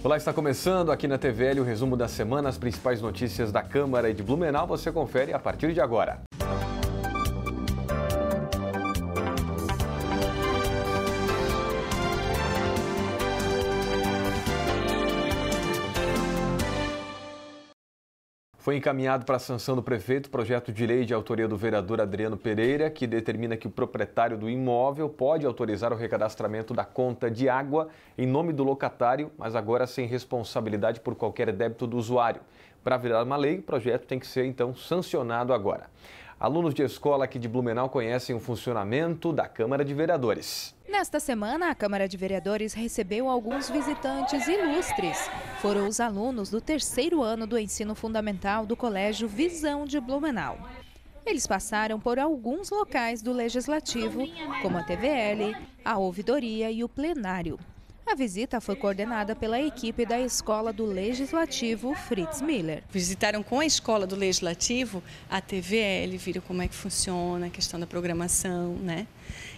Olá, está começando aqui na TVL o resumo da semana, as principais notícias da Câmara e de Blumenau. Você confere a partir de agora. Foi encaminhado para a sanção do prefeito o projeto de lei de autoria do vereador Adriano Pereira, que determina que o proprietário do imóvel pode autorizar o recadastramento da conta de água em nome do locatário, mas agora sem responsabilidade por qualquer débito do usuário. Para virar uma lei, o projeto tem que ser, então, sancionado agora. Alunos de escola aqui de Blumenau conhecem o funcionamento da Câmara de Vereadores. Nesta semana, a Câmara de Vereadores recebeu alguns visitantes ilustres. Foram os alunos do 3º ano do ensino fundamental do Colégio Visão de Blumenau. Eles passaram por alguns locais do Legislativo, como a TVL, a Ouvidoria e o Plenário. A visita foi coordenada pela equipe da Escola do Legislativo Fritz Miller. Visitaram com a Escola do Legislativo a TVL, viram como é que funciona a questão da programação, né?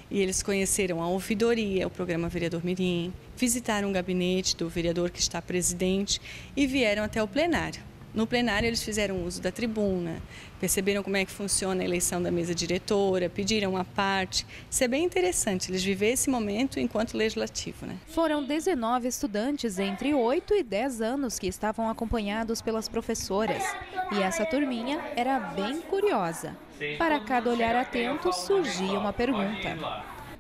E eles conheceram a Ouvidoria, o programa Vereador Mirim, visitaram o gabinete do vereador que está presidente e vieram até o plenário. No plenário eles fizeram uso da tribuna, perceberam como é que funciona a eleição da mesa diretora, pediram a parte. Isso é bem interessante, eles viver esse momento enquanto legislativo, né? Foram 19 estudantes entre 8 e 10 anos que estavam acompanhados pelas professoras. E essa turminha era bem curiosa. Para cada olhar atento surgia uma pergunta.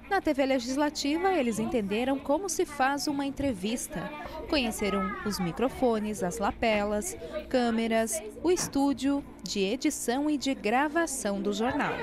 Na TV Legislativa, eles entenderam como se faz uma entrevista. Conheceram os microfones, as lapelas, câmeras, o estúdio de edição e de gravação do jornal.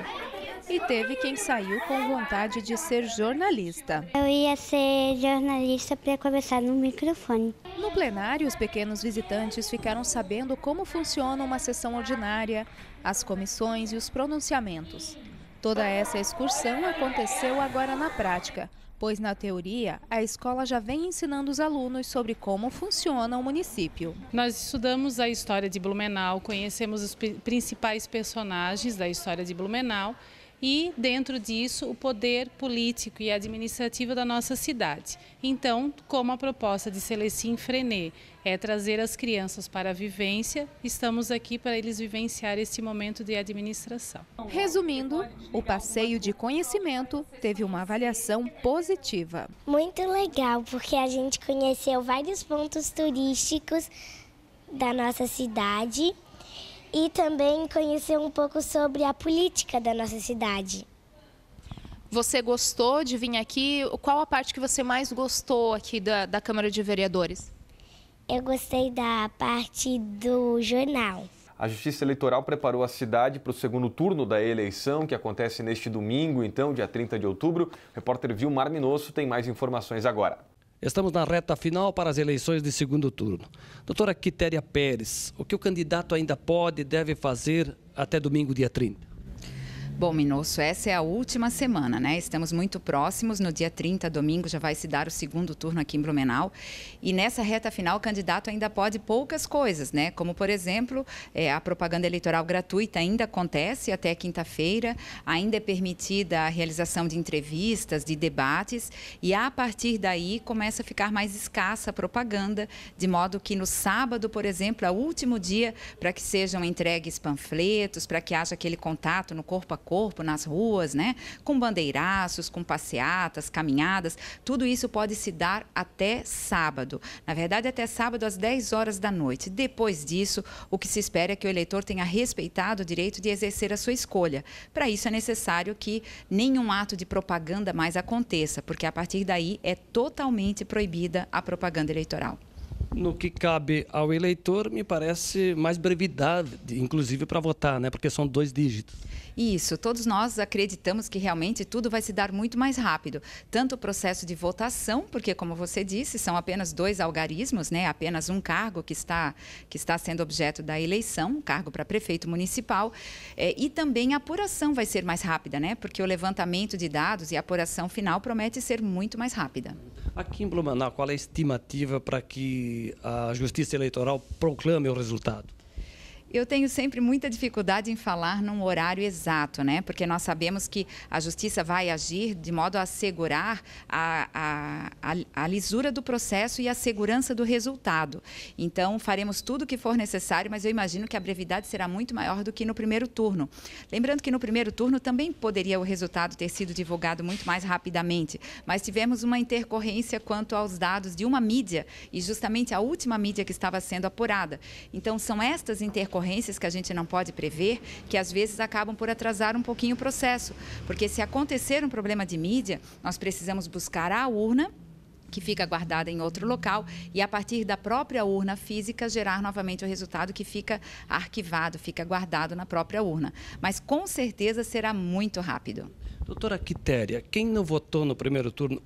E teve quem saiu com vontade de ser jornalista. Eu ia ser jornalista para conversar no microfone. No plenário, os pequenos visitantes ficaram sabendo como funciona uma sessão ordinária, as comissões e os pronunciamentos. Toda essa excursão aconteceu agora na prática, pois na teoria a escola já vem ensinando os alunos sobre como funciona o município. Nós estudamos a história de Blumenau, conhecemos os principais personagens da história de Blumenau e, dentro disso, o poder político e administrativo da nossa cidade. Então, como a proposta de Celecim Frenet é trazer as crianças para a vivência, estamos aqui para eles vivenciar esse momento de administração. Resumindo, o passeio de conhecimento teve uma avaliação positiva. Muito legal, porque a gente conheceu vários pontos turísticos da nossa cidade e também conheceu um pouco sobre a política da nossa cidade. Você gostou de vir aqui? Qual a parte que você mais gostou aqui da Câmara de Vereadores? Eu gostei da parte do jornal. A Justiça Eleitoral preparou a cidade para o segundo turno da eleição, que acontece neste domingo, então, dia 30 de outubro. O repórter Vilmar Minosso tem mais informações agora. Estamos na reta final para as eleições de segundo turno. Doutora Quitéria Pérez, o que o candidato ainda pode e deve fazer até domingo, dia 30? Bom, Minosso, essa é a última semana, né? Estamos muito próximos, no dia 30, domingo, já vai se dar o segundo turno aqui em Blumenau. E nessa reta final, o candidato ainda pode poucas coisas, né? Como, por exemplo, a propaganda eleitoral gratuita ainda acontece até quinta-feira, ainda é permitida a realização de entrevistas, de debates, e a partir daí começa a ficar mais escassa a propaganda, de modo que no sábado, por exemplo, é o último dia para que sejam entregues panfletos, para que haja aquele contato no corpo a corpo, nas ruas, né? Com bandeiraços, com passeatas, caminhadas, tudo isso pode se dar até sábado. Na verdade, até sábado às 10 horas da noite. Depois disso, o que se espera é que o eleitor tenha respeitado o direito de exercer a sua escolha. Para isso é necessário que nenhum ato de propaganda mais aconteça, porque a partir daí é totalmente proibida a propaganda eleitoral. No que cabe ao eleitor, me parece mais brevidade, inclusive para votar, né? Porque são 2 dígitos. Isso, todos nós acreditamos que realmente tudo vai se dar muito mais rápido. Tanto o processo de votação, porque como você disse, são apenas 2 algarismos, né? Apenas um cargo que está sendo objeto da eleição, um cargo para prefeito municipal, e também a apuração vai ser mais rápida, né? Porque o levantamento de dados e a apuração final promete ser muito mais rápida. Aqui em Blumenau, qual é a estimativa para que a Justiça Eleitoral proclame o resultado? Eu tenho sempre muita dificuldade em falar num horário exato, né? Porque nós sabemos que a Justiça vai agir de modo a assegurar a lisura do processo e a segurança do resultado. Então, faremos tudo o que for necessário, mas eu imagino que a brevidade será muito maior do que no primeiro turno. Lembrando que no primeiro turno também poderia o resultado ter sido divulgado muito mais rapidamente, mas tivemos uma intercorrência quanto aos dados de uma mídia, e justamente a última mídia que estava sendo apurada. Então, são estas intercorrências que a gente não pode prever, que às vezes acabam por atrasar um pouquinho o processo, porque se acontecer um problema de mídia, nós precisamos buscar a urna, que fica guardada em outro local, e a partir da própria urna física gerar novamente o resultado que fica arquivado, fica guardado na própria urna. Mas com certeza será muito rápido. Doutora Quitéria, quem não votou no primeiro turno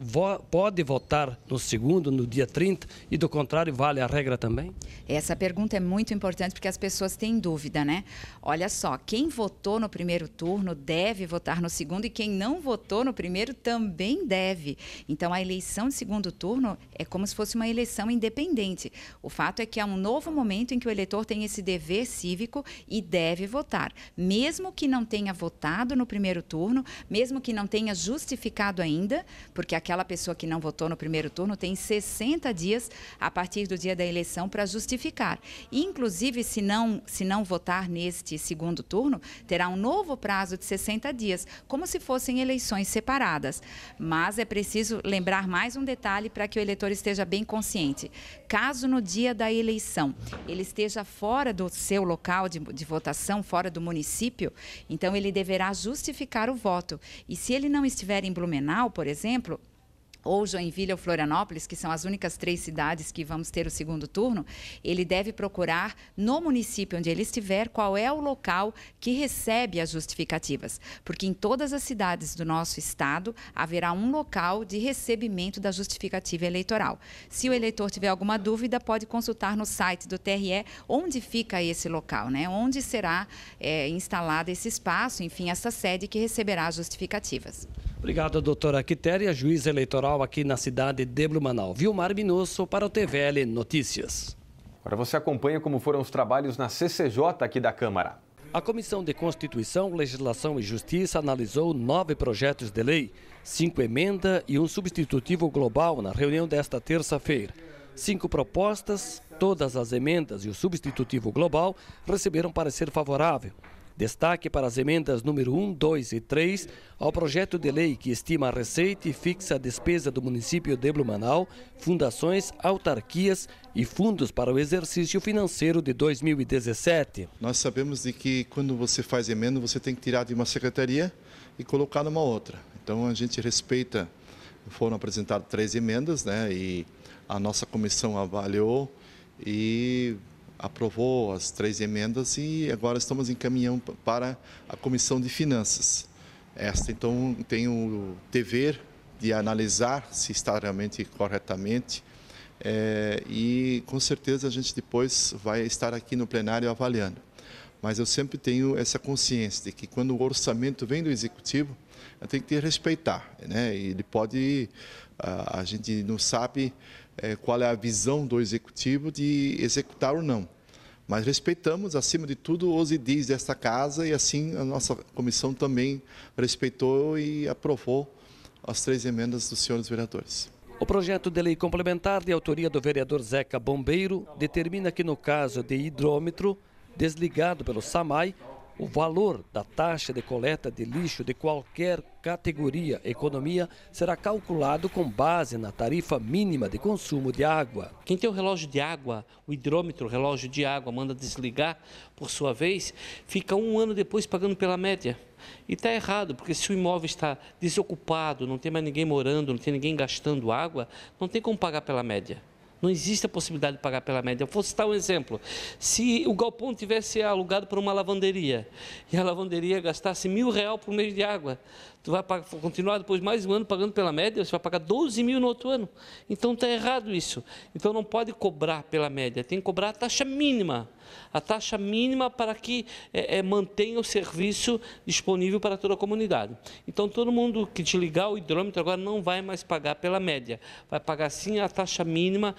pode votar no segundo, no dia 30, e do contrário, vale a regra também? Essa pergunta é muito importante porque as pessoas têm dúvida, né? Olha só, quem votou no primeiro turno deve votar no segundo e quem não votou no primeiro também deve. Então, a eleição de segundo turno é como se fosse uma eleição independente. O fato é que há um novo momento em que o eleitor tem esse dever cívico e deve votar. Mesmo que não tenha votado no primeiro turno, mesmo que não tenha justificado ainda, porque aquela pessoa que não votou no primeiro turno tem 60 dias a partir do dia da eleição para justificar. E, inclusive, se não votar neste segundo turno, terá um novo prazo de 60 dias, como se fossem eleições separadas. Mas é preciso lembrar mais um detalhe para que o eleitor esteja bem consciente. Caso no dia da eleição ele esteja fora do seu local de votação, fora do município, então ele deverá justificar o voto. E se ele não estiver em Blumenau, por exemplo, ou Joinville ou Florianópolis, que são as únicas 3 cidades que vamos ter o segundo turno, ele deve procurar no município onde ele estiver qual é o local que recebe as justificativas. Porque em todas as cidades do nosso estado haverá um local de recebimento da justificativa eleitoral. Se o eleitor tiver alguma dúvida, pode consultar no site do TRE onde fica esse local, né? Onde será instalado esse espaço, enfim, essa sede que receberá as justificativas. Obrigado, doutora Quitéria, juíza eleitoral aqui na cidade de Blumenau. Vilmar Minosso para o TVL Notícias. Agora você acompanha como foram os trabalhos na CCJ aqui da Câmara. A Comissão de Constituição, Legislação e Justiça analisou 9 projetos de lei, 5 emendas e um substitutivo global na reunião desta terça-feira. 5 propostas, todas as emendas e o substitutivo global receberam parecer favorável. Destaque para as emendas número 1, 2 e 3 ao projeto de lei que estima a receita e fixa a despesa do município de Blumenau, fundações, autarquias e fundos para o exercício financeiro de 2017. Nós sabemos de que quando você faz emenda, você tem que tirar de uma secretaria e colocar numa outra. Então a gente respeita, foram apresentadas 3 emendas, né? E a nossa comissão avaliou e aprovou as 3 emendas e agora estamos encaminhando para a Comissão de Finanças. Esta, então, tem o dever de analisar se está realmente corretamente e, com certeza, a gente depois vai estar aqui no plenário avaliando. Mas eu sempre tenho essa consciência de que quando o orçamento vem do Executivo, tem que respeitar, né? E ele pode, a gente não sabe qual é a visão do Executivo de executar ou não. Mas respeitamos, acima de tudo, os edis desta casa e assim a nossa comissão também respeitou e aprovou as 3 emendas dos senhores vereadores. O projeto de lei complementar de autoria do vereador Zeca Bombeiro determina que no caso de hidrômetro desligado pelo SAMAI, o valor da taxa de coleta de lixo de qualquer categoria economia será calculado com base na tarifa mínima de consumo de água. Quem tem o relógio de água, o hidrômetro, o relógio de água, manda desligar, por sua vez, fica 1 ano depois pagando pela média. E está errado, porque se o imóvel está desocupado, não tem mais ninguém morando, não tem ninguém gastando água, não tem como pagar pela média. Não existe a possibilidade de pagar pela média. Eu vou citar um exemplo. Se o galpão tivesse alugado por uma lavanderia e a lavanderia gastasse R$1.000 por mês de água, tu vai continuar depois mais um ano pagando pela média, você vai pagar 12 mil no outro ano. Então está errado isso. Então não pode cobrar pela média, tem que cobrar a taxa mínima. A taxa mínima para que mantenha o serviço disponível para toda a comunidade. Então, todo mundo que te ligar o hidrômetro agora não vai mais pagar pela média. Vai pagar, sim, a taxa mínima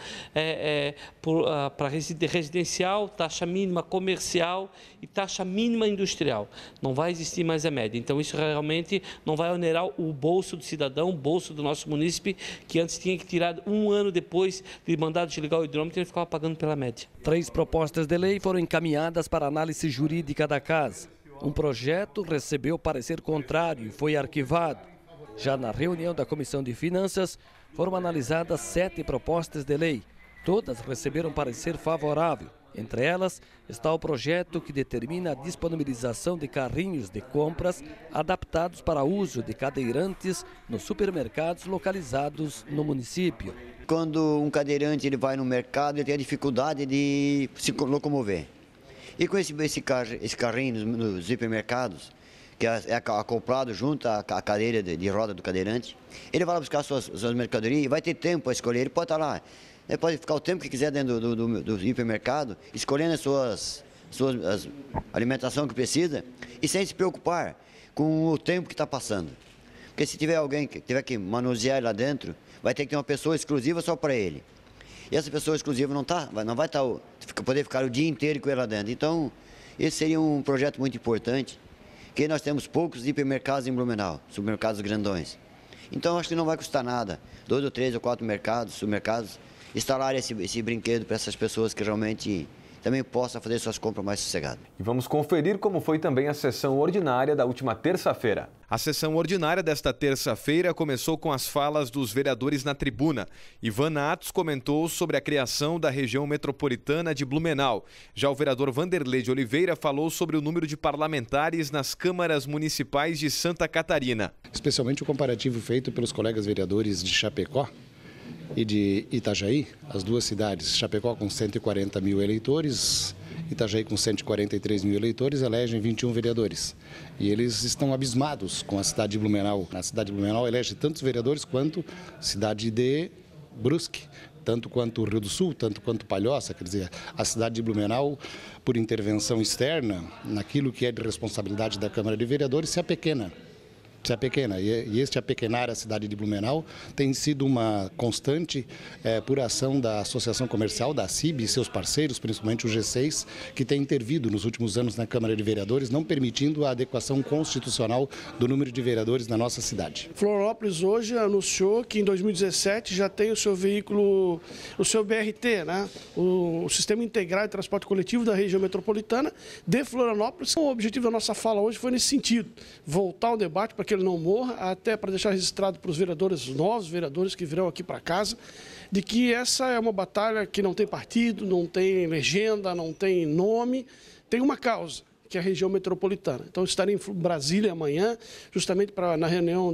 para residencial, taxa mínima comercial e taxa mínima industrial. Não vai existir mais a média. Então, isso realmente não vai onerar o bolso do cidadão, o bolso do nosso munícipe, que antes tinha que tirar um ano depois de mandado de ligar o hidrômetro e ele ficava pagando pela média. 3 propostas de lei foram encaminhadas para análise jurídica da Casa. Um projeto recebeu parecer contrário e foi arquivado. Já na reunião da Comissão de Finanças, foram analisadas 7 propostas de lei. Todas receberam parecer favorável. Entre elas está o projeto que determina a disponibilização de carrinhos de compras adaptados para uso de cadeirantes nos supermercados localizados no município. Quando um cadeirante ele vai no mercado, ele tem a dificuldade de se locomover. E com esse carrinho nos hipermercados, que é acoplado junto à cadeira de roda do cadeirante, ele vai lá buscar suas mercadorias e vai ter tempo para escolher. Ele pode estar lá, ele pode ficar o tempo que quiser dentro do hipermercado, escolhendo a alimentação que precisa e sem se preocupar com o tempo que está passando. Porque se tiver alguém que tiver que manusear lá dentro, vai ter que ter uma pessoa exclusiva só para ele. E essa pessoa exclusiva não vai poder ficar o dia inteiro com ele lá dentro. Então, esse seria um projeto muito importante, que nós temos poucos hipermercados em Blumenau, supermercados grandões. Então, acho que não vai custar nada, 2 ou 3 ou 4 supermercados, instalar esse brinquedo para essas pessoas que realmente também possam fazer suas compras mais sossegadas. E vamos conferir como foi também a sessão ordinária da última terça-feira. A sessão ordinária desta terça-feira começou com as falas dos vereadores na tribuna. Ivan Atos comentou sobre a criação da região metropolitana de Blumenau. Já o vereador Vanderlei de Oliveira falou sobre o número de parlamentares nas câmaras municipais de Santa Catarina. Especialmente o comparativo feito pelos colegas vereadores de Chapecó e de Itajaí, as duas cidades, Chapecó com 140 mil eleitores, Itajaí com 143 mil eleitores, elegem 21 vereadores. E eles estão abismados com a cidade de Blumenau. A cidade de Blumenau elege tantos vereadores quanto a cidade de Brusque, tanto quanto o Rio do Sul, tanto quanto Palhoça. Quer dizer, a cidade de Blumenau, por intervenção externa, naquilo que é de responsabilidade da Câmara de Vereadores, se apequena. E este apequenar a cidade de Blumenau tem sido uma constante por ação da Associação Comercial, da CIB e seus parceiros, principalmente o G6, que tem intervido nos últimos anos na Câmara de Vereadores, não permitindo a adequação constitucional do número de vereadores na nossa cidade. Florianópolis hoje anunciou que em 2017 já tem o seu veículo, o seu BRT, né? O Sistema Integrado de Transporte Coletivo da região metropolitana de Florianópolis. O objetivo da nossa fala hoje foi nesse sentido, voltar ao debate para que ele não morra, até para deixar registrado para os vereadores, os novos vereadores que virão aqui para casa, de que essa é uma batalha que não tem partido, não tem legenda, não tem nome, tem uma causa, que é a região metropolitana. Então, estarei em Brasília amanhã, justamente na reunião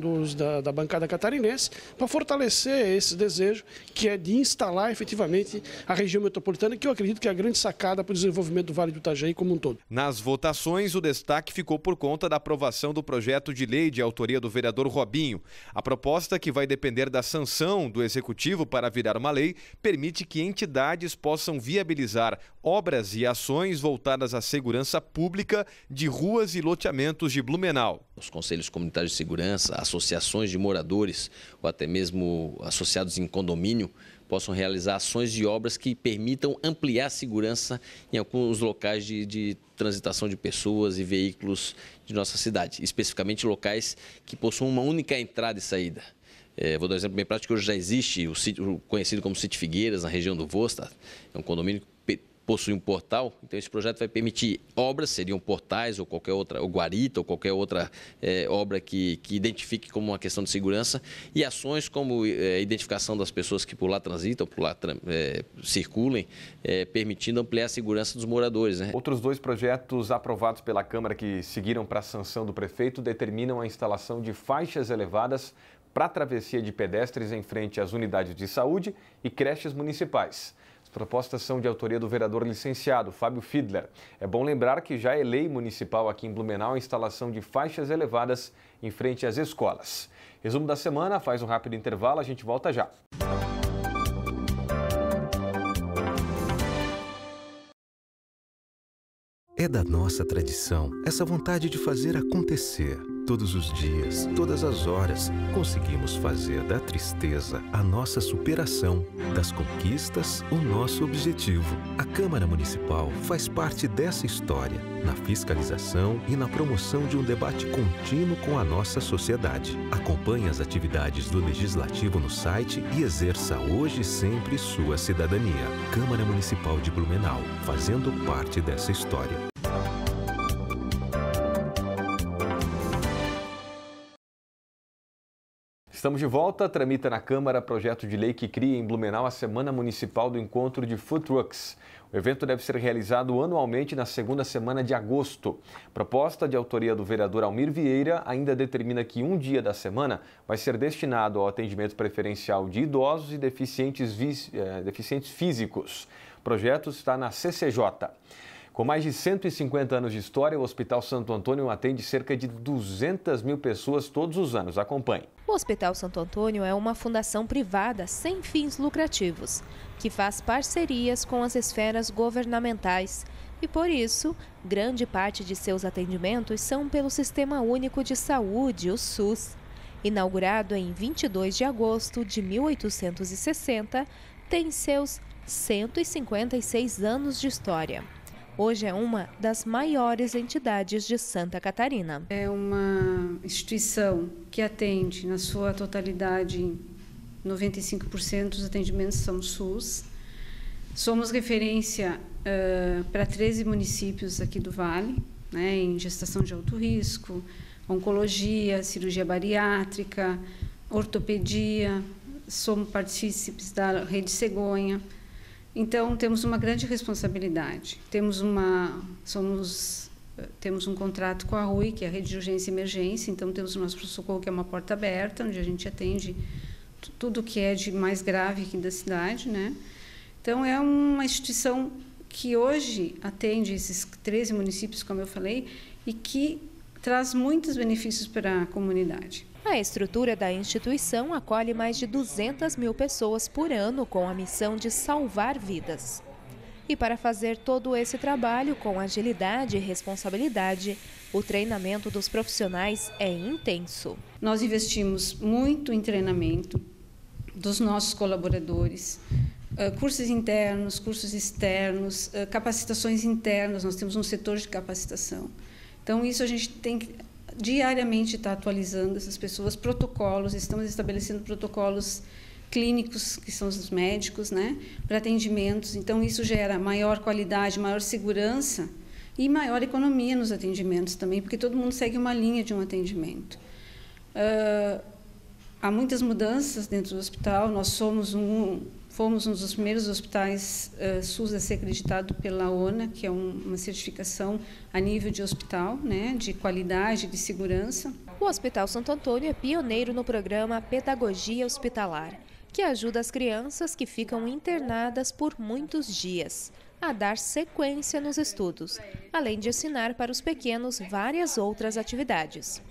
da bancada catarinense, para fortalecer esse desejo, que é de instalar efetivamente a região metropolitana, que eu acredito que é a grande sacada para o desenvolvimento do Vale do Itajaí como um todo. Nas votações, o destaque ficou por conta da aprovação do projeto de lei de autoria do vereador Robinho. A proposta, que vai depender da sanção do Executivo para virar uma lei, permite que entidades possam viabilizar obras e ações voltadas à segurança pública de ruas e loteamentos de Blumenau. Os conselhos comunitários de segurança, associações de moradores ou até mesmo associados em condomínio possam realizar ações e obras que permitam ampliar a segurança em alguns locais de transitação de pessoas e veículos de nossa cidade, especificamente locais que possuam uma única entrada e saída. Vou dar um exemplo bem prático, que hoje já existe o sítio conhecido como Sítio Figueiras, na região do Vostad, é um condomínio que possui um portal, então esse projeto vai permitir obras, seriam portais ou qualquer outra, ou guarita ou qualquer outra obra que identifique como uma questão de segurança, e ações como identificação das pessoas que por lá transitam, por lá circulem, permitindo ampliar a segurança dos moradores, né? Outros 2 projetos aprovados pela Câmara que seguiram para a sanção do prefeito determinam a instalação de faixas elevadas para a travessia de pedestres em frente às unidades de saúde e creches municipais. As propostas são de autoria do vereador licenciado Fábio Fiedler. É bom lembrar que já é lei municipal aqui em Blumenau a instalação de faixas elevadas em frente às escolas. Resumo da semana, faz um rápido intervalo, a gente volta já. É da nossa tradição essa vontade de fazer acontecer. Todos os dias, todas as horas, conseguimos fazer da tristeza a nossa superação, das conquistas o nosso objetivo. A Câmara Municipal faz parte dessa história, na fiscalização e na promoção de um debate contínuo com a nossa sociedade. Acompanhe as atividades do Legislativo no site e exerça hoje e sempre sua cidadania. Câmara Municipal de Blumenau, fazendo parte dessa história. Estamos de volta. Tramita na Câmara projeto de lei que cria em Blumenau a Semana Municipal do Encontro de Food Trucks. O evento deve ser realizado anualmente na segunda semana de agosto. Proposta de autoria do vereador Almir Vieira ainda determina que um dia da semana vai ser destinado ao atendimento preferencial de idosos e deficientes físicos. O projeto está na CCJ. Com mais de 150 anos de história, o Hospital Santo Antônio atende cerca de 200 mil pessoas todos os anos. Acompanhe. O Hospital Santo Antônio é uma fundação privada sem fins lucrativos, que faz parcerias com as esferas governamentais e, por isso, grande parte de seus atendimentos são pelo Sistema Único de Saúde, o SUS. Inaugurado em 22 de agosto de 1860, tem seus 156 anos de história. Hoje é uma das maiores entidades de Santa Catarina. É uma instituição que atende, na sua totalidade, 95% dos atendimentos são SUS. Somos referência para 13 municípios aqui do Vale, né, em gestação de alto risco, oncologia, cirurgia bariátrica, ortopedia. Somos partícipes da Rede Cegonha. Então, temos uma grande responsabilidade. Temos um contrato com a RUI, que é a Rede de Urgência e Emergência. Então, temos o nosso pronto-socorro, que é uma porta aberta, onde a gente atende tudo que é de mais grave aqui da cidade, né? Então, é uma instituição que hoje atende esses 13 municípios, como eu falei, e que traz muitos benefícios para a comunidade. A estrutura da instituição acolhe mais de 200 mil pessoas por ano com a missão de salvar vidas. E para fazer todo esse trabalho com agilidade e responsabilidade, o treinamento dos profissionais é intenso. Nós investimos muito em treinamento dos nossos colaboradores, cursos internos, cursos externos, capacitações internas. Nós temos um setor de capacitação. Então, isso a gente tem que diariamente estar atualizando essas pessoas, protocolos, estamos estabelecendo protocolos clínicos, que são os médicos, né, para atendimentos. Então, isso gera maior qualidade, maior segurança e maior economia nos atendimentos também, porque todo mundo segue uma linha de um atendimento. Há muitas mudanças dentro do hospital. Nós fomos um dos primeiros hospitais SUS a ser acreditado pela ONA, que é uma certificação a nível de hospital, né, de qualidade, de segurança. O Hospital Santo Antônio é pioneiro no programa Pedagogia Hospitalar, que ajuda as crianças que ficam internadas por muitos dias a dar sequência nos estudos, além de ensinar para os pequenos várias outras atividades.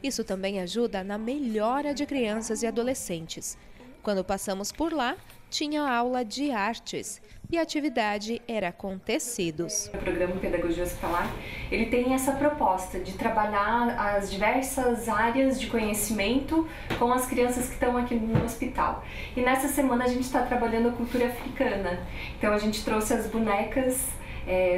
Isso também ajuda na melhora de crianças e adolescentes. Quando passamos por lá, tinha aula de artes e a atividade era com tecidos. O programa Pedagogia Hospitalar, ele tem essa proposta de trabalhar as diversas áreas de conhecimento com as crianças que estão aqui no hospital. E nessa semana a gente está trabalhando a cultura africana. Então a gente trouxe as bonecas,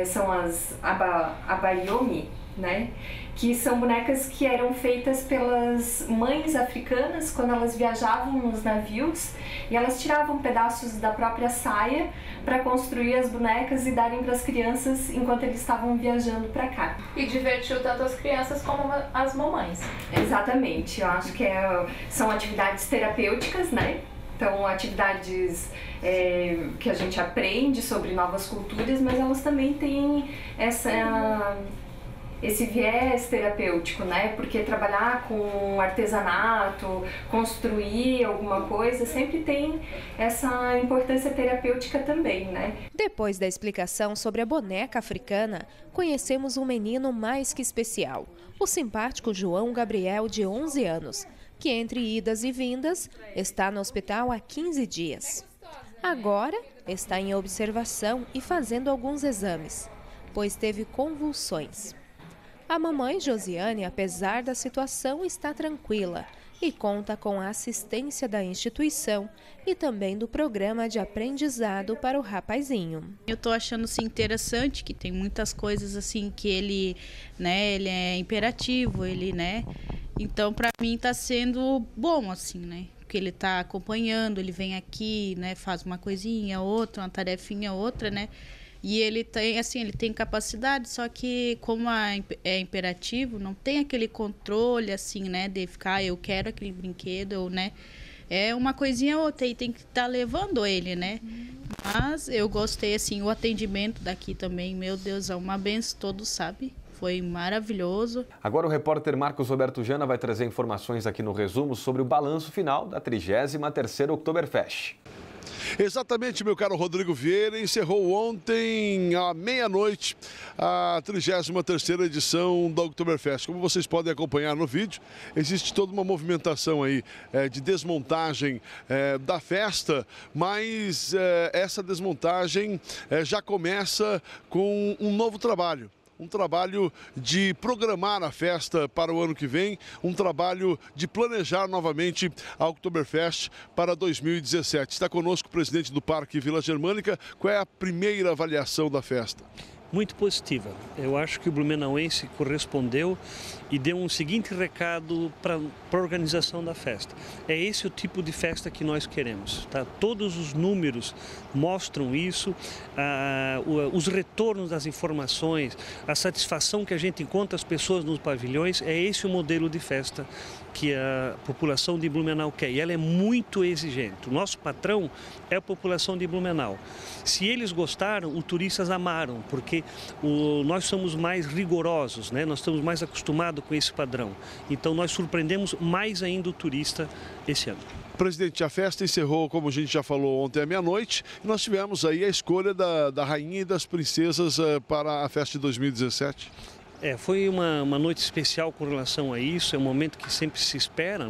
são as abayomi, né? Que são bonecas que eram feitas pelas mães africanas quando elas viajavam nos navios, e elas tiravam pedaços da própria saia para construir as bonecas e darem para as crianças enquanto eles estavam viajando para cá. E divertiu tanto as crianças como as mamães. Exatamente, eu acho que são atividades terapêuticas, né? Então, atividades que a gente aprende sobre novas culturas, mas elas também têm esse viés terapêutico, né? Porque trabalhar com artesanato, construir alguma coisa, sempre tem essa importância terapêutica também, né? Depois da explicação sobre a boneca africana, conhecemos um menino mais que especial, o simpático João Gabriel, de 11 anos, que entre idas e vindas está no hospital há 15 dias. Agora está em observação e fazendo alguns exames, pois teve convulsões. A mamãe Josiane, apesar da situação, está tranquila e conta com a assistência da instituição e também do programa de aprendizado para o rapazinho. Eu estou achando assim, interessante que tem muitas coisas assim que ele é imperativo, então para mim está sendo bom assim, né? Porque ele está acompanhando, ele vem aqui, faz uma coisinha, outra, uma tarefinha, outra, E ele tem capacidade, só que como é imperativo, não tem aquele controle, de ficar, eu quero aquele brinquedo, É uma coisinha ou outra, e tem que estar levando ele, Mas eu gostei, o atendimento daqui também, meu Deus, é uma benção, todos sabem. Foi maravilhoso. Agora o repórter Marcos Roberto Jana vai trazer informações aqui no resumo sobre o balanço final da 33ª Oktoberfest. Exatamente, meu caro Rodrigo Vieira, encerrou ontem à meia-noite a 33ª edição da Oktoberfest. Como vocês podem acompanhar no vídeo, existe toda uma movimentação aí de desmontagem da festa, mas essa desmontagem já começa com um novo trabalho. Um trabalho de programar a festa para o ano que vem, um trabalho de planejar novamente a Oktoberfest para 2017. Está conosco o presidente do Parque Vila Germânica. Qual é a primeira avaliação da festa? Muito positiva. Eu acho que o blumenauense correspondeu e deu um seguinte recado para a organização da festa. É esse o tipo de festa que nós queremos. Tá? Todos os números mostram isso, os retornos das informações, a satisfação que a gente encontra as pessoas nos pavilhões, é esse o modelo de festa que a população de Blumenau quer. E ela é muito exigente. O nosso patrão é a população de Blumenau. Se eles gostaram, os turistas amaram, porque nós somos mais rigorosos, nós estamos mais acostumados com esse padrão. Então nós surpreendemos mais ainda o turista esse ano. Presidente, a festa encerrou, como a gente já falou, ontem à meia-noite. Nós tivemos aí a escolha da rainha e das princesas para a festa de 2017. Foi uma noite especial com relação a isso, é um momento que sempre se espera,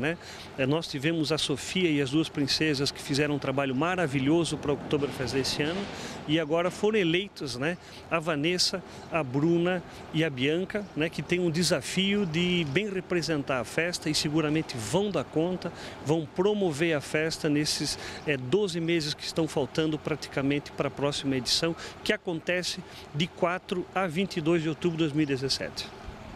Nós tivemos a Sofia e as duas princesas que fizeram um trabalho maravilhoso para o Oktoberfest desse ano e agora foram eleitos, a Vanessa, a Bruna e a Bianca, que tem um desafio de bem representar a festa e seguramente vão dar conta, vão promover a festa nesses 12 meses que estão faltando praticamente para a próxima edição, que acontece de 4 a 22 de outubro de 2017.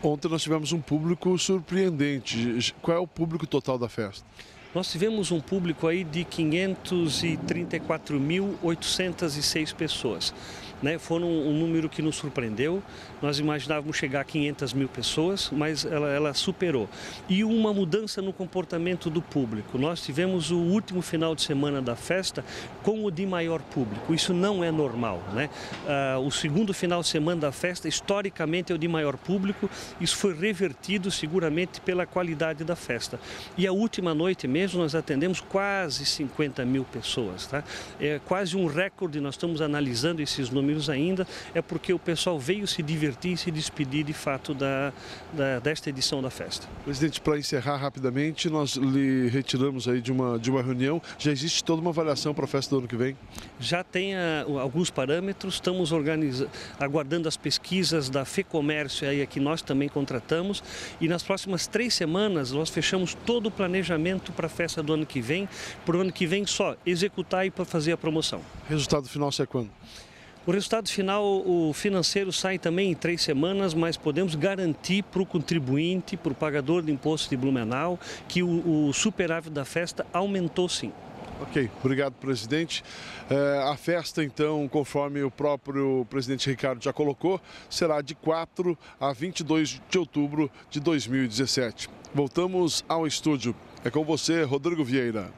Ontem nós tivemos um público surpreendente. Qual é o público total da festa? Nós tivemos um público aí de 534.806 pessoas. Foram um número que nos surpreendeu. Nós imaginávamos chegar a 500 mil pessoas, mas ela superou. E uma mudança no comportamento do público. Nós tivemos o último final de semana da festa com o de maior público. Isso não é normal, O segundo final de semana da festa, historicamente, é o de maior público. Isso foi revertido seguramente pela qualidade da festa. E a última noite mesmo nós atendemos quase 50 mil pessoas, É quase um recorde, nós estamos analisando esses números ainda, é porque o pessoal veio se divertir e se despedir de fato desta edição da festa. Presidente, para encerrar rapidamente, nós lhe retiramos aí de uma reunião. Já existe toda uma avaliação para a festa do ano que vem? Já tem alguns parâmetros, estamos aguardando as pesquisas da FEComércio aí, que nós também contratamos, e nas próximas 3 semanas nós fechamos todo o planejamento para a festa do ano que vem, para o ano que vem só executar e para fazer a promoção. Resultado final sai quando? O resultado final, o financeiro, sai também em 3 semanas, mas podemos garantir para o contribuinte, para o pagador de imposto de Blumenau, que o superávit da festa aumentou sim. Ok, obrigado, presidente. A festa, então, conforme o próprio presidente Ricardo já colocou, será de 4 a 22 de outubro de 2017. Voltamos ao estúdio. É com você, Rodrigo Vieira.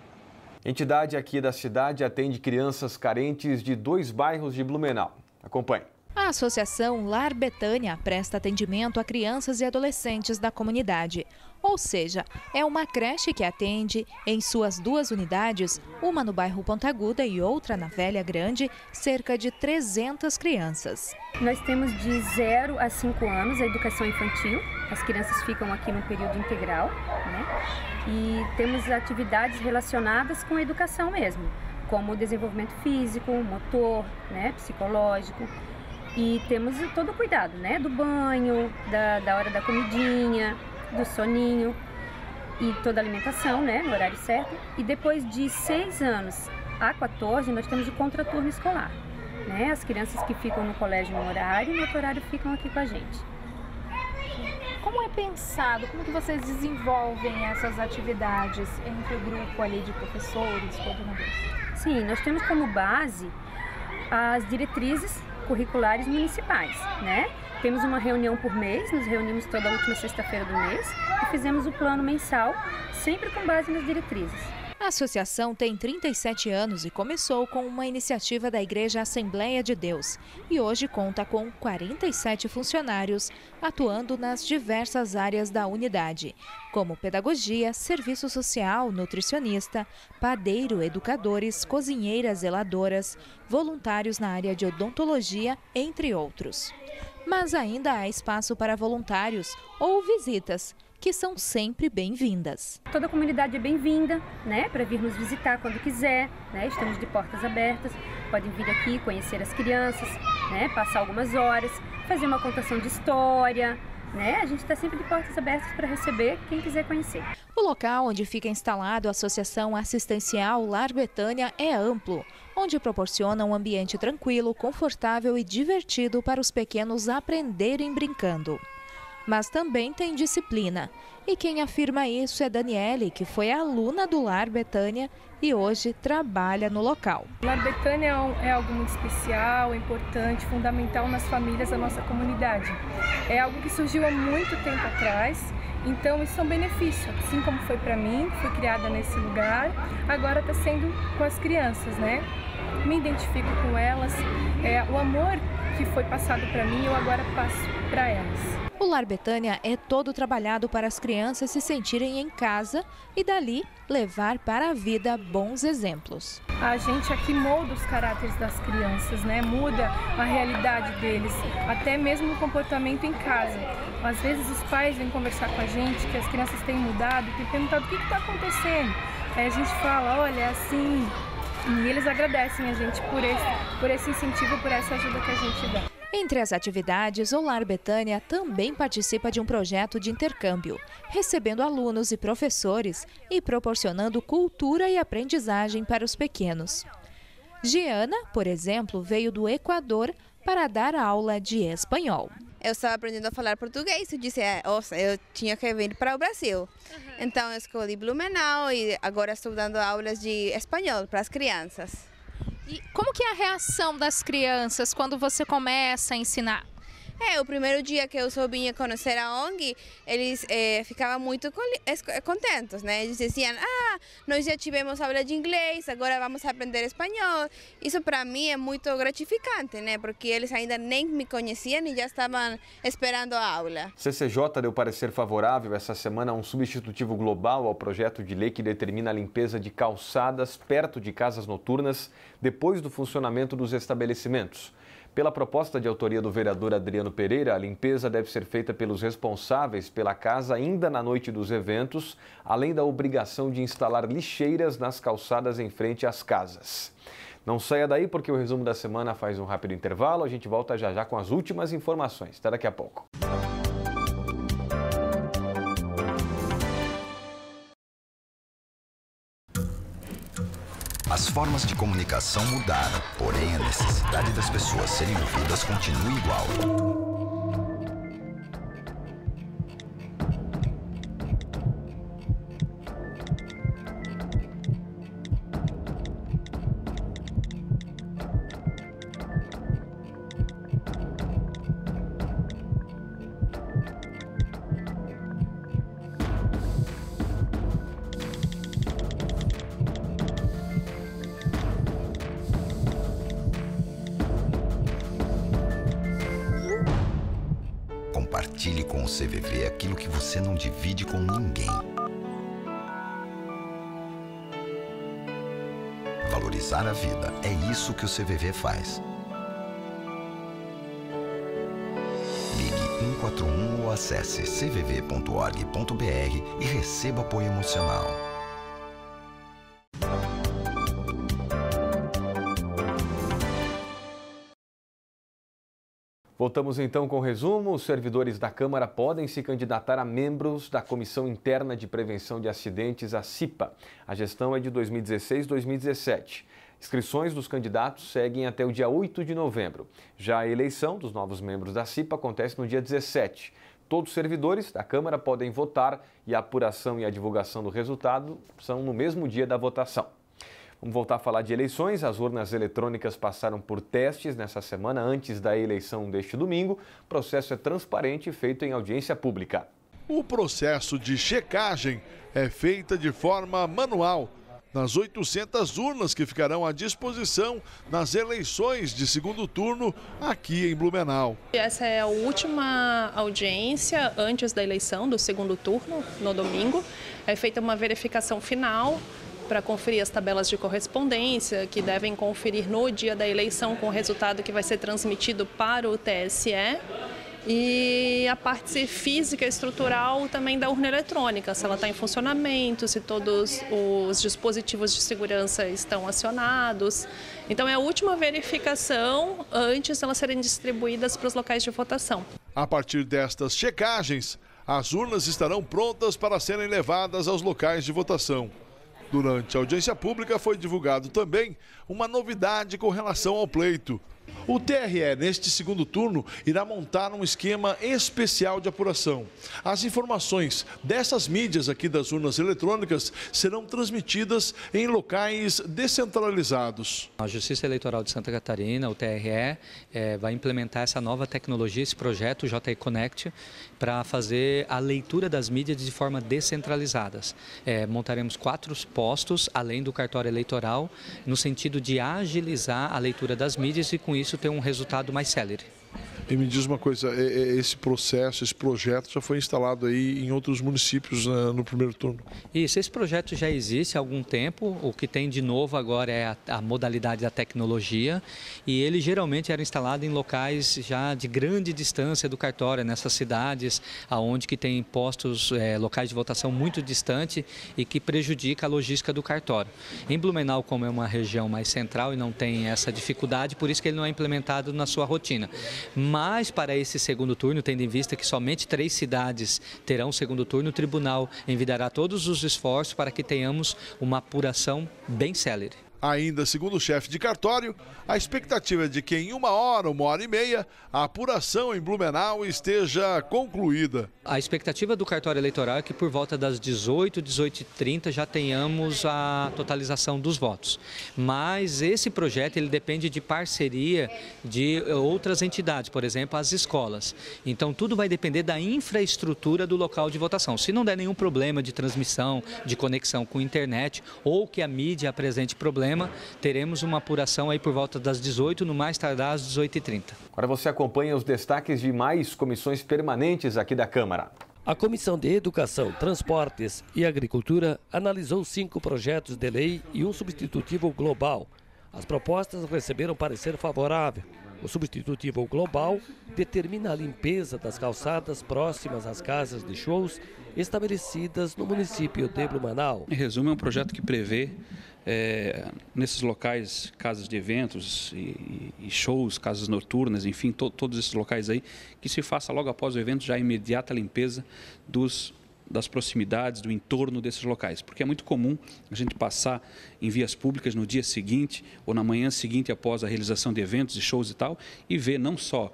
Entidade aqui da cidade atende crianças carentes de 2 bairros de Blumenau. Acompanhe. A Associação Lar Betânia presta atendimento a crianças e adolescentes da comunidade. Ou seja, é uma creche que atende, em suas 2 unidades, uma no bairro Ponta Aguda e outra na Velha Grande, cerca de 300 crianças. Nós temos de 0 a 5 anos a educação infantil. As crianças ficam aqui no período integral, né? E temos atividades relacionadas com a educação mesmo, como o desenvolvimento físico, motor, né, psicológico. E temos todo o cuidado, né, do banho, da hora da comidinha, do soninho e toda a alimentação, né, no horário certo. E depois de 6 anos a 14, nós temos o contraturno escolar, né? As crianças que ficam no colégio no horário e no outro horário ficam aqui com a gente. Como é pensado, como que vocês desenvolvem essas atividades entre o grupo ali de professores, coordenadores? Sim, nós temos como base as diretrizes curriculares municipais, né? Temos uma reunião por mês, nos reunimos toda a última sexta-feira do mês e fizemos o plano mensal, sempre com base nas diretrizes. A associação tem 37 anos e começou com uma iniciativa da Igreja Assembleia de Deus e hoje conta com 47 funcionários atuando nas diversas áreas da unidade, como pedagogia, serviço social, nutricionista, padeiro, educadores, cozinheiras, zeladoras, voluntários na área de odontologia, entre outros. Mas ainda há espaço para voluntários ou visitas, que são sempre bem-vindas. Toda a comunidade é bem-vinda, né, para vir nos visitar quando quiser, né? Estamos de portas abertas, podem vir aqui conhecer as crianças, né, passar algumas horas, fazer uma contação de história, né? A gente está sempre de portas abertas para receber quem quiser conhecer. O local onde fica instalado a Associação Assistencial Lar Betânia é amplo, onde proporciona um ambiente tranquilo, confortável e divertido para os pequenos aprenderem brincando. Mas também tem disciplina. E quem afirma isso é Daniele, que foi aluna do Lar Betânia e hoje trabalha no local. O Lar Betânia é algo muito especial, importante, fundamental nas famílias da nossa comunidade. É algo que surgiu há muito tempo atrás, então isso é um benefício. Assim como foi para mim, que fui criada nesse lugar, agora está sendo com as crianças, né? Me identifico com elas, o amor que foi passado para mim, eu agora passo para elas. O Lar Betânia é todo trabalhado para as crianças se sentirem em casa e dali levar para a vida bons exemplos. A gente aqui molda os caráteres das crianças, né? Muda a realidade deles, até mesmo o comportamento em casa. Às vezes os pais vêm conversar com a gente que as crianças têm mudado, têm perguntado o que está acontecendo. Aí a gente fala, olha, é assim. E eles agradecem a gente por esse incentivo, por essa ajuda que a gente dá. Entre as atividades, o Lar Betânia também participa de um projeto de intercâmbio, recebendo alunos e professores e proporcionando cultura e aprendizagem para os pequenos. Giana, por exemplo, veio do Equador para dar aula de espanhol. Eu estava aprendendo a falar português e disse, nossa, eu tinha que vir para o Brasil. Então eu escolhi Blumenau e agora estou dando aulas de espanhol para as crianças. E como que é a reação das crianças quando você começa a ensinar? O primeiro dia que eu só vinha conhecer a ONG, eles ficavam muito contentes, né? Eles diziam, nós já tivemos aula de inglês, agora vamos aprender espanhol. Isso para mim é muito gratificante, né? Porque eles ainda nem me conheciam e já estavam esperando a aula. CCJ deu parecer favorável essa semana a um substitutivo global ao projeto de lei que determina a limpeza de calçadas perto de casas noturnas depois do funcionamento dos estabelecimentos. Pela proposta de autoria do vereador Adriano Pereira, a limpeza deve ser feita pelos responsáveis pela casa ainda na noite dos eventos, além da obrigação de instalar lixeiras nas calçadas em frente às casas. Não saia daí porque o resumo da semana faz um rápido intervalo, a gente volta já já com as últimas informações. Até daqui a pouco. As formas de comunicação mudaram, porém a necessidade das pessoas serem ouvidas continua igual. Compartilhe com o CVV aquilo que você não divide com ninguém. Valorizar a vida, é isso que o CVV faz. Ligue 141 ou acesse cvv.org.br e receba apoio emocional. Voltamos então com o resumo. Os servidores da Câmara podem se candidatar a membros da Comissão Interna de Prevenção de Acidentes, a CIPA. A gestão é de 2016-2017. Inscrições dos candidatos seguem até o dia 8 de novembro. Já a eleição dos novos membros da CIPA acontece no dia 17. Todos os servidores da Câmara podem votar e a apuração e a divulgação do resultado são no mesmo dia da votação. Vamos voltar a falar de eleições. As urnas eletrônicas passaram por testes nessa semana antes da eleição deste domingo. O processo é transparente e feito em audiência pública. O processo de checagem é feito de forma manual nas 800 urnas que ficarão à disposição nas eleições de segundo turno aqui em Blumenau. Essa é a última audiência antes da eleição do segundo turno, no domingo. É feita uma verificação final para conferir as tabelas de correspondência, que devem conferir no dia da eleição com o resultado que vai ser transmitido para o TSE. E a parte física e estrutural também da urna eletrônica, se ela está em funcionamento, se todos os dispositivos de segurança estão acionados. Então é a última verificação antes de elas serem distribuídas para os locais de votação. A partir destas checagens, as urnas estarão prontas para serem levadas aos locais de votação. Durante a audiência pública foi divulgado também uma novidade com relação ao pleito. O TRE, neste segundo turno, irá montar um esquema especial de apuração. As informações dessas mídias aqui das urnas eletrônicas serão transmitidas em locais descentralizados. A Justiça Eleitoral de Santa Catarina, o TRE, vai implementar essa nova tecnologia, esse projeto, o JE Connect, para fazer a leitura das mídias de forma descentralizada. Montaremos 4 postos, além do cartório eleitoral, no sentido de agilizar a leitura das mídias e, com isso, ter um resultado mais célere. E me diz uma coisa, esse processo, esse projeto já foi instalado aí em outros municípios no primeiro turno? Isso, esse projeto já existe há algum tempo, o que tem de novo agora é a modalidade da tecnologia e ele geralmente era instalado em locais já de grande distância do cartório, nessas cidades onde que tem postos, locais de votação muito distante e que prejudica a logística do cartório. Em Blumenau, como é uma região mais central e não tem essa dificuldade, por isso que ele não é implementado na sua rotina. Mas para esse segundo turno, tendo em vista que somente 3 cidades terão segundo turno, o tribunal envidará todos os esforços para que tenhamos uma apuração bem célere. Ainda segundo o chefe de cartório, a expectativa é de que em 1 hora, 1h30, a apuração em Blumenau esteja concluída. A expectativa do cartório eleitoral é que por volta das 18, 18h30 já tenhamos a totalização dos votos. Mas esse projeto ele depende de parceria de outras entidades, por exemplo, as escolas. Então tudo vai depender da infraestrutura do local de votação. Se não der nenhum problema de transmissão, de conexão com a internet ou que a mídia apresente problema, teremos uma apuração aí por volta das 18, no mais tardar às 18h30. Agora você acompanha os destaques de mais comissões permanentes aqui da Câmara. A Comissão de Educação, Transportes e Agricultura analisou 5 projetos de lei e um substitutivo global. As propostas receberam parecer favorável. O substitutivo global determina a limpeza das calçadas próximas às casas de shows estabelecidas no município de Blumenau. Em resumo, é um projeto que prevê nesses locais, casas de eventos e shows, casas noturnas, enfim, todos esses locais aí, que se faça logo após o evento já a imediata limpeza das proximidades, do entorno desses locais, porque é muito comum a gente passar em vias públicas no dia seguinte ou na manhã seguinte após a realização de eventos e shows e tal, e ver não só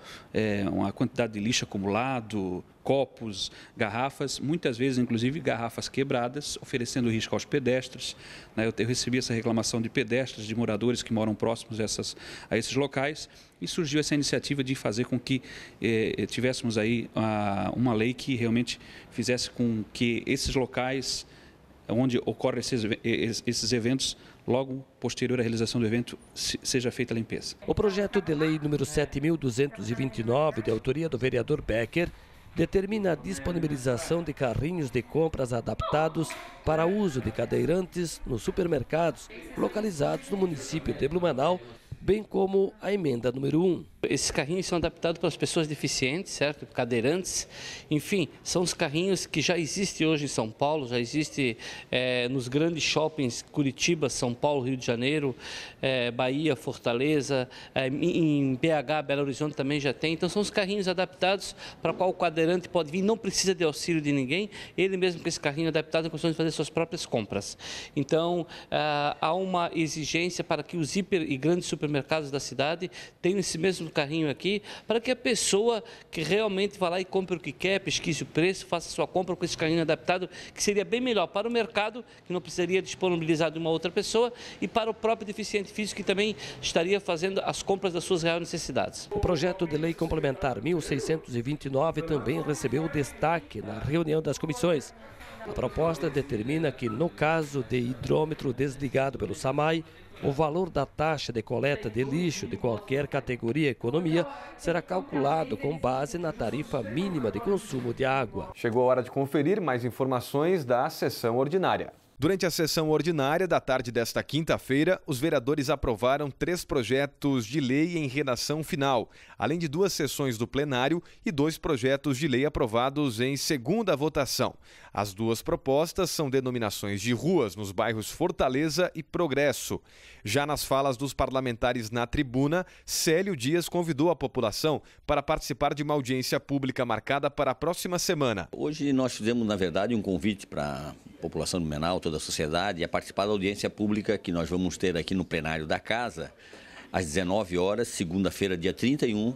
uma quantidade de lixo acumulado, copos, garrafas, muitas vezes inclusive garrafas quebradas, oferecendo risco aos pedestres. Eu recebi essa reclamação de pedestres, de moradores que moram próximos a esses locais, e surgiu essa iniciativa de fazer com que tivéssemos aí uma lei que realmente fizesse com que esses locais onde ocorrem esses eventos, logo posterior à realização do evento, seja feita a limpeza. O projeto de lei número 7.229, de autoria do vereador Becker, determina a disponibilização de carrinhos de compras adaptados para uso de cadeirantes nos supermercados localizados no município de Blumenau, bem como a emenda número 1. Esses carrinhos são adaptados para as pessoas deficientes, certo? Cadeirantes, enfim, são os carrinhos que já existem hoje em São Paulo, já existe nos grandes shoppings, Curitiba, São Paulo, Rio de Janeiro, Bahia, Fortaleza, em BH, Belo Horizonte também já tem. Então são os carrinhos adaptados para qual o cadeirante pode vir, não precisa de auxílio de ninguém, ele mesmo com esse carrinho adaptado tem condições de fazer suas próprias compras. Então há uma exigência para que os hiper e grandes supermercados da cidade tenham esse mesmo carrinho aqui, para que a pessoa que realmente vá lá e compre o que quer, pesquise o preço, faça sua compra com esse carrinho adaptado, que seria bem melhor para o mercado, que não precisaria disponibilizar de uma outra pessoa, e para o próprio deficiente físico, que também estaria fazendo as compras das suas reais necessidades. O projeto de lei complementar 1629 também recebeu destaque na reunião das comissões. A proposta determina que, no caso de hidrômetro desligado pelo SAMAI, o valor da taxa de coleta de lixo de qualquer categoria e economia será calculado com base na tarifa mínima de consumo de água. Chegou a hora de conferir mais informações da sessão ordinária. Durante a sessão ordinária da tarde desta quinta-feira, os vereadores aprovaram 3 projetos de lei em redação final, além de 2 sessões do plenário e 2 projetos de lei aprovados em segunda votação. As 2 propostas são denominações de ruas nos bairros Fortaleza e Progresso. Já nas falas dos parlamentares na tribuna, Célio Dias convidou a população para participar de uma audiência pública marcada para a próxima semana. Hoje nós fizemos, na verdade, um convite para a população de Blumenau, toda a sociedade, a participar da audiência pública que nós vamos ter aqui no plenário da Casa, às 19 horas, segunda-feira, dia 31,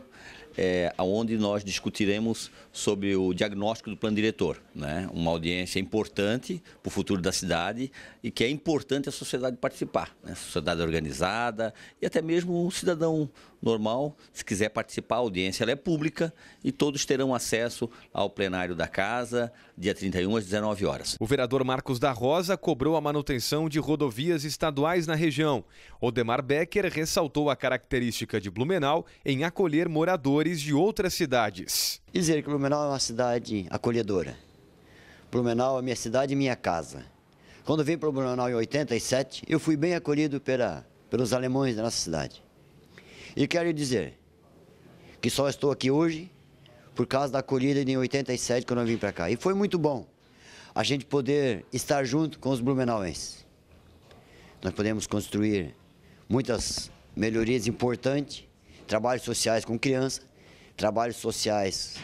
onde nós discutiremos sobre o diagnóstico do plano diretor, né? Uma audiência importante para o futuro da cidade e que é importante a sociedade participar, né? A sociedade organizada e até mesmo um cidadão normal, se quiser participar, a audiência ela é pública e todos terão acesso ao plenário da Casa, dia 31 às 19 horas. O vereador Marcos da Rosa cobrou a manutenção de rodovias estaduais na região. Odemar Becker ressaltou a característica de Blumenau em acolher moradores de outras cidades. Dizer que Blumenau é uma cidade acolhedora. Blumenau é minha cidade e minha casa. Quando eu vim para Blumenau em 87, eu fui bem acolhido pelos alemães da nossa cidade. E quero dizer que só estou aqui hoje por causa da acolhida de 87, quando eu vim para cá. E foi muito bom a gente poder estar junto com os blumenauenses. Nós podemos construir muitas melhorias importantes, trabalhos sociais com criança, trabalhos sociais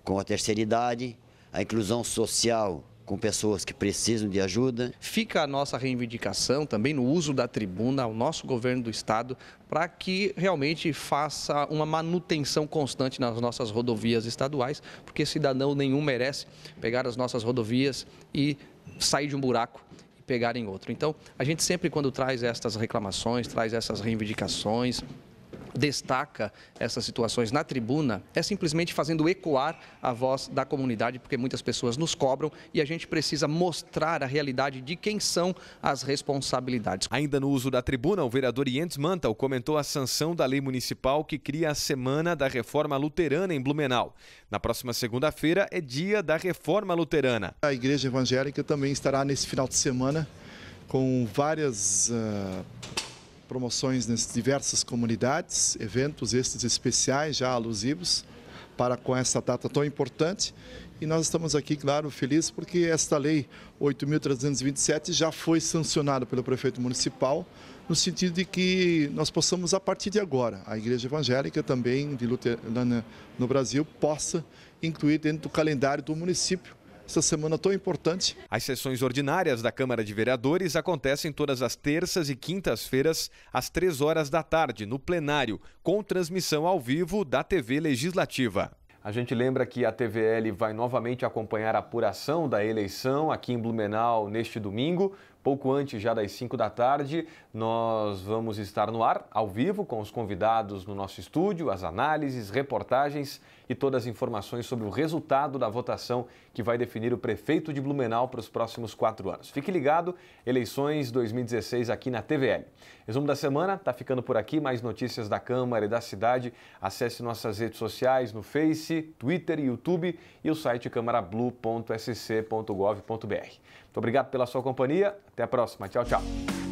com a terceira idade, a inclusão social com pessoas que precisam de ajuda. Fica a nossa reivindicação também no uso da tribuna ao nosso governo do estado para que realmente faça uma manutenção constante nas nossas rodovias estaduais, porque cidadão nenhum merece pegar as nossas rodovias e sair de um buraco e pegar em outro. Então, a gente sempre quando traz estas reclamações, traz essas reivindicações, destaca essas situações na tribuna, é simplesmente fazendo ecoar a voz da comunidade, porque muitas pessoas nos cobram e a gente precisa mostrar a realidade de quem são as responsabilidades. Ainda no uso da tribuna, o vereador Jens Mantel comentou a sanção da lei municipal que cria a Semana da Reforma Luterana em Blumenau. Na próxima segunda-feira é dia da Reforma Luterana. A Igreja Evangélica também estará nesse final de semana com várias promoções nas diversas comunidades, eventos estes especiais já alusivos para com essa data tão importante. E nós estamos aqui, claro, felizes porque esta lei 8.327 já foi sancionada pelo prefeito municipal, no sentido de que nós possamos, a partir de agora, a Igreja Evangélica também de Luterana no Brasil possa incluir dentro do calendário do município essa semana tão importante. As sessões ordinárias da Câmara de Vereadores acontecem todas as terças e quintas-feiras, às 3 horas da tarde, no plenário, com transmissão ao vivo da TV Legislativa. A gente lembra que a TVL vai novamente acompanhar a apuração da eleição aqui em Blumenau neste domingo. Pouco antes já das 5 da tarde, nós vamos estar no ar, ao vivo, com os convidados no nosso estúdio, as análises, reportagens e todas as informações sobre o resultado da votação que vai definir o prefeito de Blumenau para os próximos 4 anos. Fique ligado, eleições 2016 aqui na TVL. Resumo da semana está ficando por aqui. Mais notícias da Câmara e da cidade. Acesse nossas redes sociais no Face, Twitter e YouTube e o site câmarablu.sc.gov.br. Muito obrigado pela sua companhia. Até a próxima. Tchau, tchau.